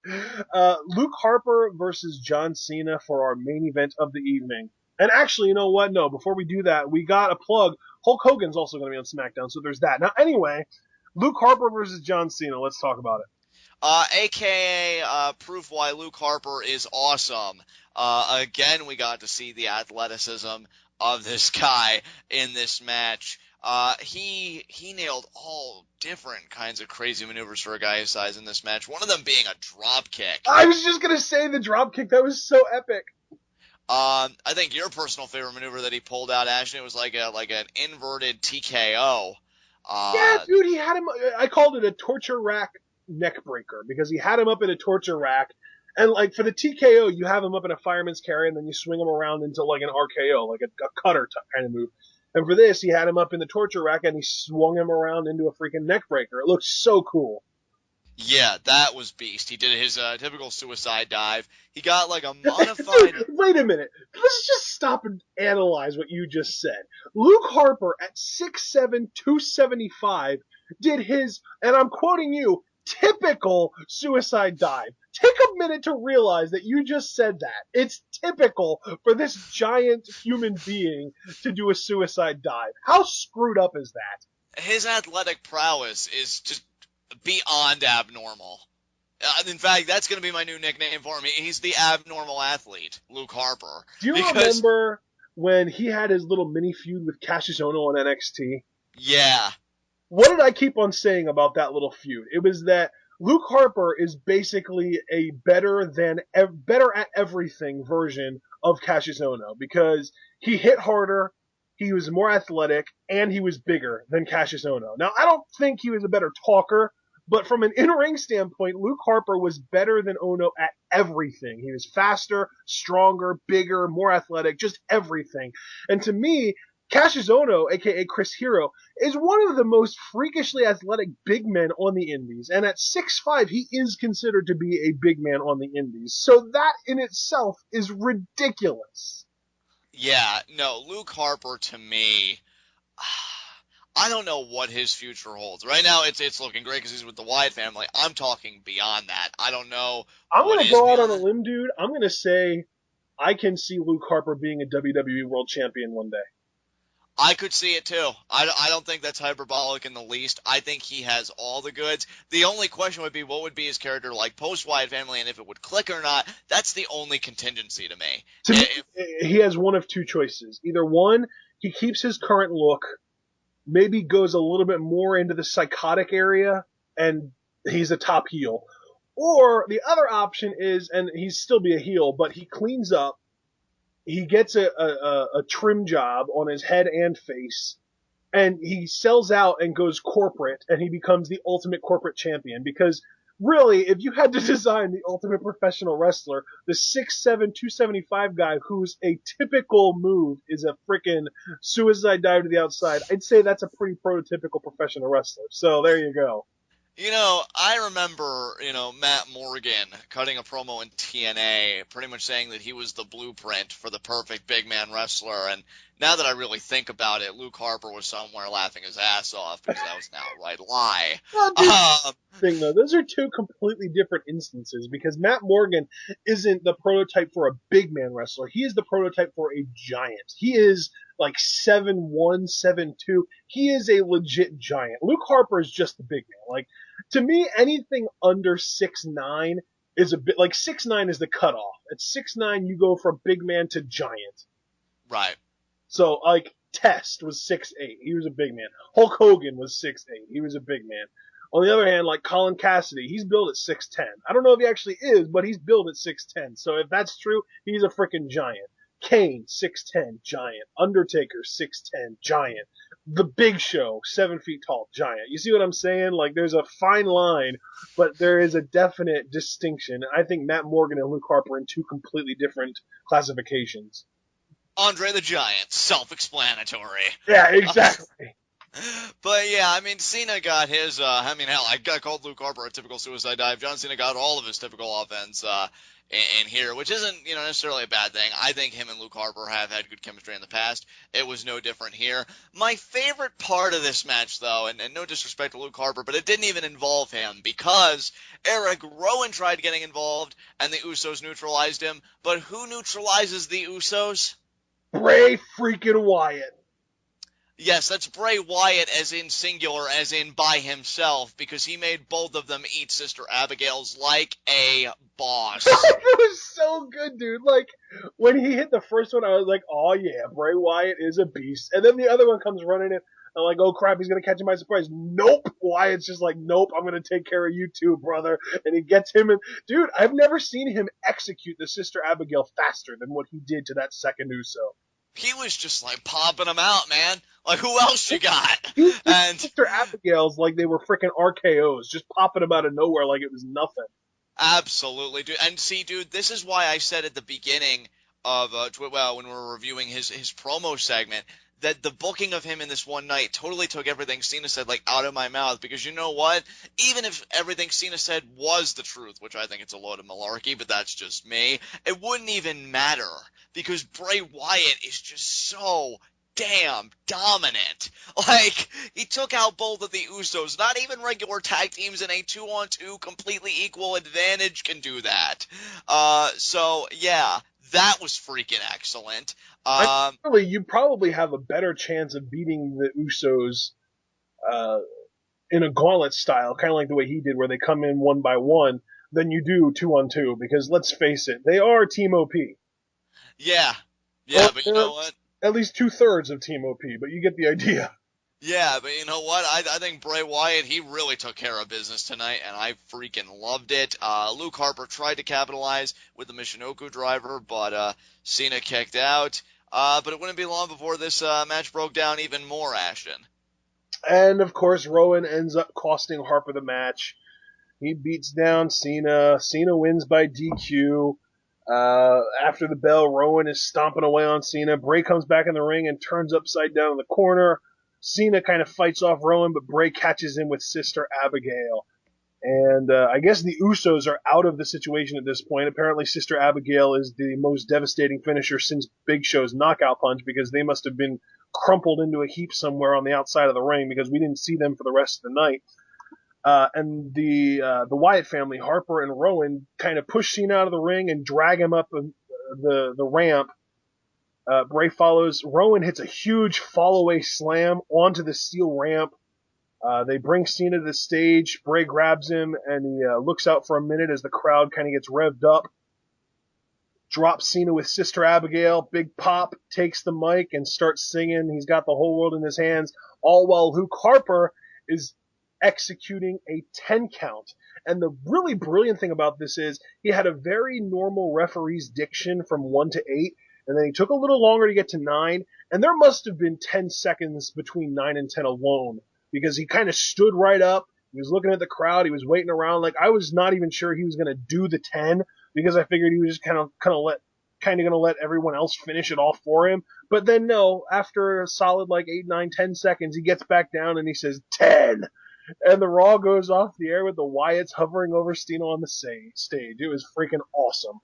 Luke Harper versus John Cena for our main event of the evening. And actually, you know what? No, before we do that, we got a plug. Hulk Hogan's also going to be on SmackDown, so there's that. Now, anyway, Luke Harper versus John Cena. Let's talk about it. AKA proof why Luke Harper is awesome. Again, we got to see the athleticism of this guy in this match. He nailed all different kinds of crazy maneuvers for a guy his size in this match. One of them being a drop kick. I was just going to say the drop kick. That was so epic. I think your personal favorite maneuver that he pulled out, Ashton, was like an inverted TKO. Yeah, Uh, dude, he had him. I called it a torture rack neck breaker because he had him up in a torture rack. And like for the TKO, you have him up in a fireman's carry and then you swing him around into like an RKO, like a cutter kind of move. And for this, he had him up in the torture rack and he swung him around into a freaking neck breaker. It looked so cool. yeah, that was beast. He did his typical suicide dive. He got like a modified. Dude, wait a minute. Let's just stop and analyze what you just said. Luke Harper at 6'7", 275 did his, and I'm quoting you, typical suicide dive. Take a minute to realize that you just said that. It's typical for this giant human being to do a suicide dive. How screwed up is that? His athletic prowess is just beyond abnormal. In fact, that's going to be my new nickname for him. He's the abnormal athlete, Luke Harper. Do you Because, remember when he had his little mini feud with Cassius Ohno on NXT? yeah, What did I keep on saying about that little feud? It was that Luke Harper is basically a better at everything version of Cassius Ohno because he hit harder, he was more athletic, and he was bigger than Cassius Ohno. Now, I don't think he was a better talker, but from an in-ring standpoint, Luke Harper was better than Ohno at everything. He was faster, stronger, bigger, more athletic, just everything. And to me, Cassius Ohno, aka Chris Hero, is one of the most freakishly athletic big men on the indies. And at 6'5", he is considered to be a big man on the indies. So that in itself is ridiculous. yeah, no, Luke Harper to me, I don't know what his future holds. Right now, it's looking great because he's with the Wyatt family. I'm talking beyond that. I don't know I'm what going to is go out on beyond a that. limb, dude. I'm going to say I can see Luke Harper being a WWE World Champion one day. I could see it too. I don't think that's hyperbolic in the least. I think he has all the goods. The only question would be what would be his character like post Wyatt family and if it would click or not. That's the only contingency to me. To me, he has one of two choices. Either one, he keeps his current look, maybe goes a little bit more into the psychotic area, and he's a top heel. Or the other option is, and he'd still be a heel, but he cleans up, he gets a trim job on his head and face, and he sells out and goes corporate, and he becomes the ultimate corporate champion. Because really, if you had to design the ultimate professional wrestler, the 6'7", 275 guy whose a typical move is a freaking suicide dive to the outside, I'd say that's a pretty prototypical professional wrestler. So there you go. I remember, Matt Morgan cutting a promo in TNA, pretty much saying that he was the blueprint for the perfect big man wrestler. And now that I really think about it, Luke Harper was somewhere laughing his ass off because that was an outright lie. Well, dude, Um, thing though, those are two completely different instances because Matt Morgan isn't the prototype for a big man wrestler. He is the prototype for a giant. He is like 7'1", 7'2". He is a legit giant. Luke Harper is just the big man. Like to me, anything under 6'9" is a bit like 6'9" is the cutoff. At 6'9", you go from big man to giant. right. So like Test was 6'8", he was a big man. Hulk Hogan was 6'8", he was a big man. On the other hand, like Colin Cassidy, he's billed at 6'10". I don't know if he actually is, but he's billed at 6'10". So if that's true, he's a freaking giant. Kane, 6'10", giant. Undertaker, 6'10", giant. The Big Show, 7 feet tall, giant. You see what I'm saying? Like there's a fine line, but there is a definite distinction. I think Matt Morgan and Luke Harper in two completely different classifications. Andre the Giant, self-explanatory. Yeah, exactly. But yeah, I mean, Cena got his, I mean, hell, I got called Luke Harper a typical suicide dive. John Cena got all of his typical offense, in here, which isn't, necessarily a bad thing. I think him and Luke Harper have had good chemistry in the past. It was no different here. My favorite part of this match, though, and no disrespect to Luke Harper, but it didn't even involve him because Eric Rowan tried getting involved and the Usos neutralized him. But who neutralizes the Usos? Bray freaking Wyatt. Yes, that's Bray Wyatt as in singular, as in by himself, because he made both of them eat Sister Abigail's like a boss. It was so good, dude. Like, when he hit the first one, I was like, oh yeah, Bray Wyatt is a beast. And then the other one comes running in. I'm like, oh crap, he's gonna catch him by surprise. Nope. Wyatt's just like, nope, I'm gonna take care of you too, brother. And he gets him in. Dude, I've never seen him execute the Sister Abigail faster than what he did to that second Uso. He was just like popping them out, man. Like, who else you got? He was just And Sister Abigail's like they were freaking RKO's, just popping them out of nowhere like it was nothing. absolutely, dude. And see, dude, this is why I said at the beginning of well, when we were reviewing his promo segment, that the booking of him in this one night totally took everything Cena said like out of my mouth. Because you know what? Even if everything Cena said was the truth, which I think it's a load of malarkey, but that's just me, it wouldn't even matter because Bray Wyatt is just so damn dominant. Like, he took out both of the Usos. Not even regular tag teams in a 2-on-2 completely equal advantage can do that. So yeah, that was freaking excellent. I Really, you probably have a better chance of beating the Usos uh, in a gauntlet style, kind of like the way he did, where they come in one by one, than you do 2-on-2. Because let's face it, they are Team OP. Yeah, Or yeah, but you they're know what? at least 2/3 of Team OP. But you get the idea. Yeah, but you know what? I think Bray Wyatt, he really took care of business tonight, and I freaking loved it. Luke Harper tried to capitalize with the Michinoku driver, but Cena kicked out. But it wouldn't be long before this match broke down even more, Ashton. And of course, Rowan ends up costing Harper the match. He beats down Cena. Cena wins by DQ. After the bell, Rowan is stomping away on Cena. Bray comes back in the ring and turns upside down in the corner. Cena kind of fights off Rowan, but Bray catches him with Sister Abigail. And I guess the Usos are out of the situation at this point. Apparently, Sister Abigail is the most devastating finisher since Big Show's knockout punch because they must have been crumpled into a heap somewhere on the outside of the ring because we didn't see them for the rest of the night. And the Wyatt family, Harper and Rowan, kind of push Cena out of the ring and drag him up the ramp. Bray follows. Rowan hits a huge fall-away slam onto the steel ramp. They bring Cena to the stage. Bray grabs him and he looks out for a minute as the crowd kind of gets revved up. Drops Cena with Sister Abigail. Big Pop takes the mic and starts singing. He's got the whole world in his hands. All while Luke Harper is executing a 10 count. And the really brilliant thing about this is he had a very normal referee's diction from 1 to 8. And then he took a little longer to get to 9. And there must have been 10 seconds between 9 and 10 alone. Because he kind of stood right up. He was looking at the crowd. He was waiting around. Like, I was not even sure he was going to do the 10 because I figured he was just kind of going to let everyone else finish it off for him. But then no, after a solid like 8, 9, 10 seconds, he gets back down and he says 10. And the Raw goes off the air with the Wyatts hovering over Cena on the stage. It was freaking awesome.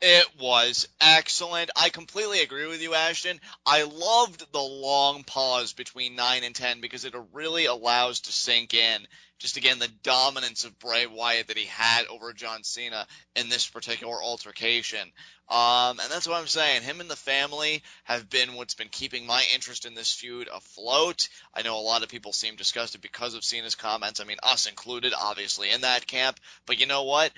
It was excellent. I completely agree with you, Ashton. I loved the long pause between 9 and 10 because it really allows to sink in, just again, the dominance of Bray Wyatt that he had over John Cena in this particular altercation. And that's what I'm saying. Him and the family have been what's been keeping my interest in this feud afloat. I know a lot of people seem disgusted because of Cena's comments. I mean, us included, obviously, in that camp. But you know what?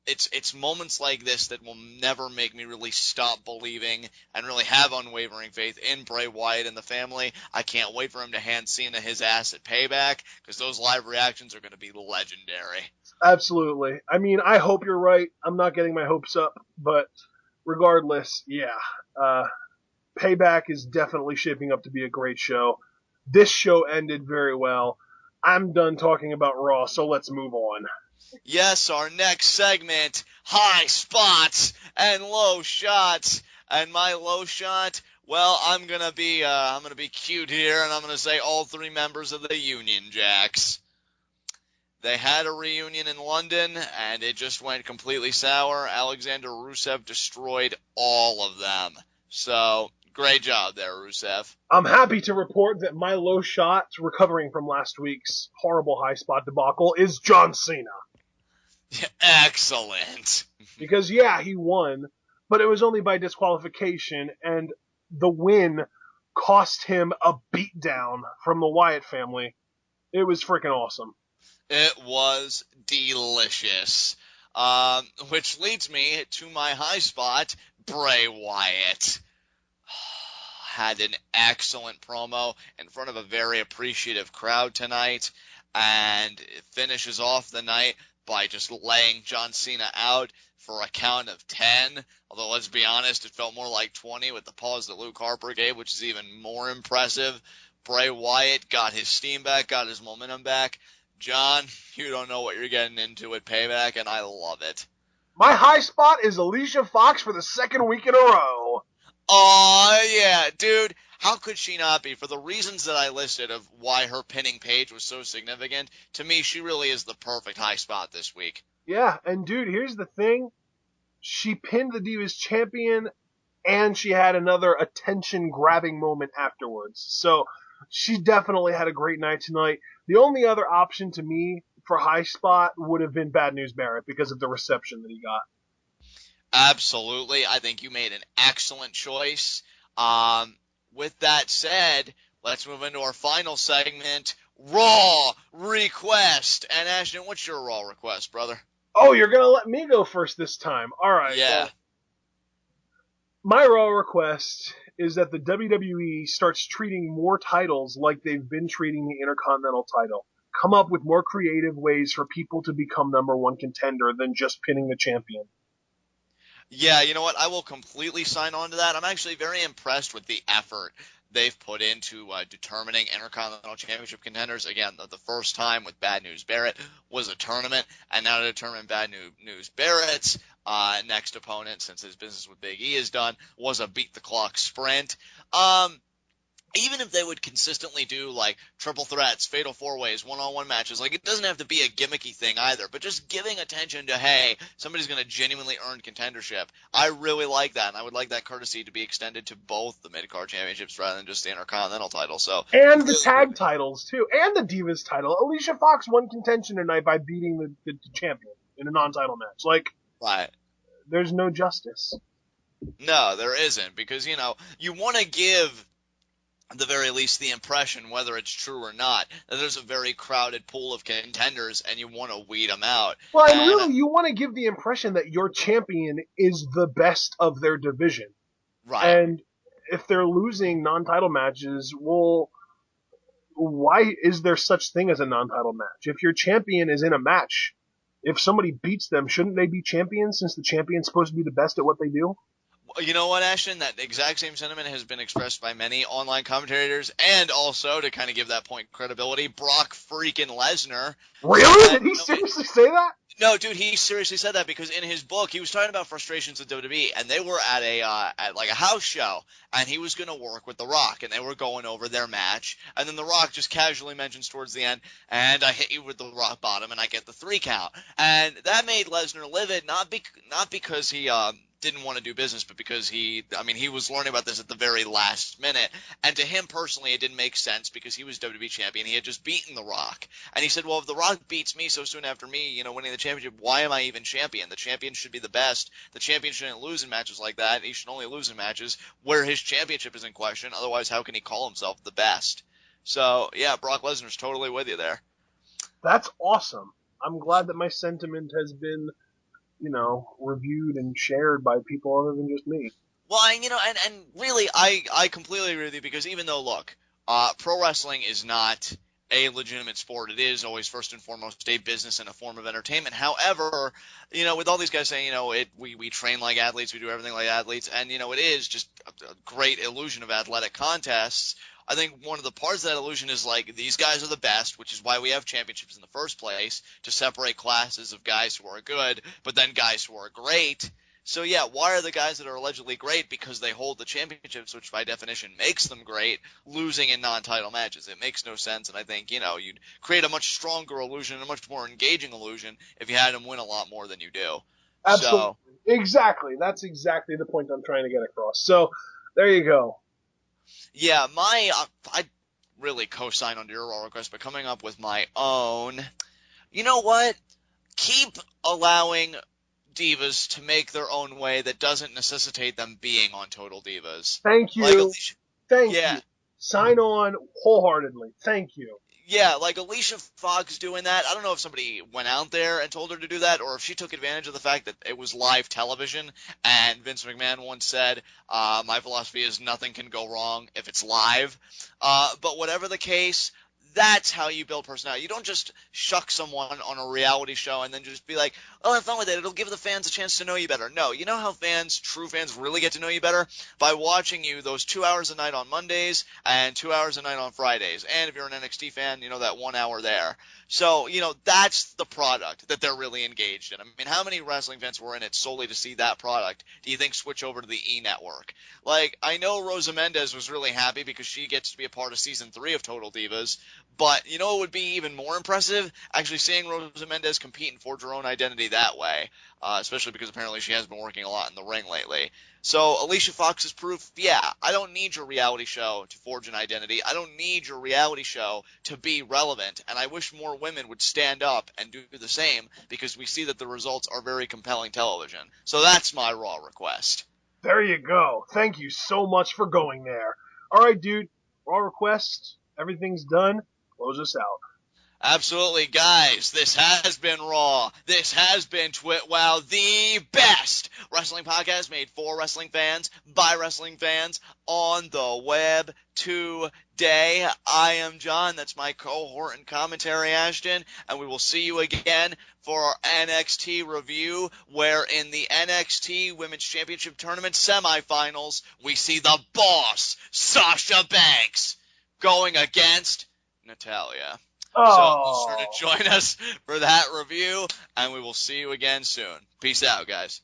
It's moments like this that will never make me really stop believing and really have unwavering faith in Bray Wyatt and the family. I can't wait for him to hand Cena his ass at Payback because those live reactions are going to be legendary. Absolutely. I mean, I hope you're right. I'm not getting my hopes up, but regardless, yeah. Payback is definitely shaping up to be a great show. This show ended very well. I'm done talking about Raw, so let's move on. Yes, our next segment, high spots and low shots. And my low shot Well, I'm gonna be cute here, and I'm gonna say all three members of the Union Jacks. They had a reunion in London, and it just went completely sour. Alexander Rusev destroyed all of them. So, great job there, Rusev. I'm happy to report that my low shot, recovering from last week's horrible high spot debacle, is John Cena. Excellent. Because, yeah, he won, but it was only by disqualification, and the win cost him a beatdown from the Wyatt family. It was freaking awesome. It was delicious. Which leads me to my high spot, Bray Wyatt. Had an excellent promo in front of a very appreciative crowd tonight, and it finishes off the night by just laying John Cena out for a count of 10. Although, let's be honest, it felt more like 20 with the pause that Luke Harper gave, which is even more impressive. Bray Wyatt got his steam back, got his momentum back. John, you don't know what you're getting into at Payback, and I love it. My high spot is Alicia Fox for the second week in a row. Oh, yeah, dude. How could she not be? For the reasons that I listed of why her pinning Paige was so significant, to me, she really is the perfect high spot this week. Yeah, and dude, here's the thing. She pinned the Divas champion, and she had another attention-grabbing moment afterwards. So she definitely had a great night tonight. The only other option to me for high spot would have been Bad News Barrett because of the reception that he got. Absolutely. I think you made an excellent choice. With that said, let's move into our final segment, Raw Request. And Ashton, what's your Raw request, brother? Oh, you're going to let me go first this time. All right. Yeah. Well, my Raw request is that the WWE starts treating more titles like they've been treating the Intercontinental title. Come up with more creative ways for people to become number one contender than just pinning the champion. Yeah, you know what? I will completely sign on to that. I'm actually very impressed with the effort they've put into determining Intercontinental Championship contenders. Again, the first time with Bad News Barrett was a tournament, and now to determine Bad News Barrett's next opponent, since his business with Big E is done, was a beat-the-clock sprint. Even if they would consistently do like triple threats, fatal four-ways, one-on-one matches, like it doesn't have to be a gimmicky thing either, but just giving attention to, hey, somebody's going to genuinely earn contendership. I really like that, and I would like that courtesy to be extended to both the mid-card championships rather than just the Intercontinental title. So, and the tag titles too, and the Divas title. Alicia Fox won contention tonight by beating the champion in a non-title match. Like, right. There's no justice. No, there isn't, because, you know, you want to give at the very least the impression, whether it's true or not, that there's a very crowded pool of contenders and you want to weed them out. Well, and really, you want to give the impression that your champion is the best of their division. Right. And if they're losing non-title matches, well, why is there such thing as a non-title match? If your champion is in a match, if somebody beats them, shouldn't they be champions since the champion's supposed to be the best at what they do? You know what, Ashton? That exact same sentiment has been expressed by many online commentators, and also, to kind of give that point credibility, Brock freaking Lesnar. Really? Did he seriously say that? No, dude, he seriously said that because in his book, he was talking about frustrations with WWE, and they were at at like a house show, and he was going to work with The Rock, and they were going over their match, and then The Rock just casually mentions towards the end, and I hit you with the rock bottom, and I get the 3 count. And that made Lesnar livid, not because he didn't want to do business, but because he was learning about this at the very last minute, and to him personally it didn't make sense because he was WWE champion, he had just beaten The Rock, and he said, well, if The Rock beats me so soon after me, winning the championship, why am I even champion? The champion should be the best. The champion shouldn't lose in matches like that. He should only lose in matches where his championship is in question. Otherwise, how can he call himself the best? So yeah, Brock Lesnar's totally with you there. That's awesome. I'm glad that my sentiment has been reviewed and shared by people other than just me. Well, and really, I completely agree with you, because even though, look, pro wrestling is not a legitimate sport. It is always first and foremost a business and a form of entertainment. However, with all these guys saying, we train like athletes, we do everything like athletes, and, it is just a great illusion of athletic contests. I think one of the parts of that illusion is like, these guys are the best, which is why we have championships in the first place, to separate classes of guys who are good, but then guys who are great. So yeah, why are the guys that are allegedly great because they hold the championships, which by definition makes them great, losing in non-title matches? It makes no sense, and I think, you'd create a much stronger illusion, a much more engaging illusion if you had them win a lot more than you do. Absolutely. So Exactly. That's exactly the point I'm trying to get across. So, there you go. yeah, I really co-sign under your Raw request, but coming up with my own. You know what? Keep allowing divas to make their own way that doesn't necessitate them being on Total Divas. Thank Like you. Alicia, Thank yeah, you. Sign on wholeheartedly. Thank you. yeah, like Alicia Fox doing that. I don't know if somebody went out there and told her to do that, or if she took advantage of the fact that it was live television. And Vince McMahon once said, "My philosophy is nothing can go wrong if it's live." But whatever the case, that's how you build personality. You don't just shuck someone on a reality show and then just be like, "Oh, have fun with it. It'll give the fans a chance to know you better." No, you know how true fans, really get to know you better by watching you those 2 hours a night on Mondays and 2 hours a night on Fridays. And if you're an NXT fan, that 1 hour there. So, that's the product that they're really engaged in. I mean, how many wrestling fans were in it solely to see that product do you think switch over to the E Network? Like, I know Rosa Mendez was really happy because she gets to be a part of season 3 of Total Divas, but what would be even more impressive? Actually seeing Rosa Mendez compete and forge her own identity that way, especially because apparently she has been working a lot in the ring lately. So Alicia Fox is proof, yeah, I don't need your reality show to forge an identity. I don't need your reality show to be relevant. And I wish more women would stand up and do the same because we see that the results are very compelling television. So that's my Raw request. There you go. Thank you so much for going there. All right, dude. Raw requests. Everything's done. Close us out. Absolutely, guys. This has been Raw. This has been TwitWow, the best wrestling podcast made for wrestling fans by wrestling fans on the web today. I am John. That's my cohort and commentary, Ashton, and we will see you again for our NXT review, where in the NXT Women's Championship Tournament semifinals, we see the boss, Sasha Banks, going against Natalya. So be sure to Oh. join us for that review, and we will see you again soon. Peace out, guys.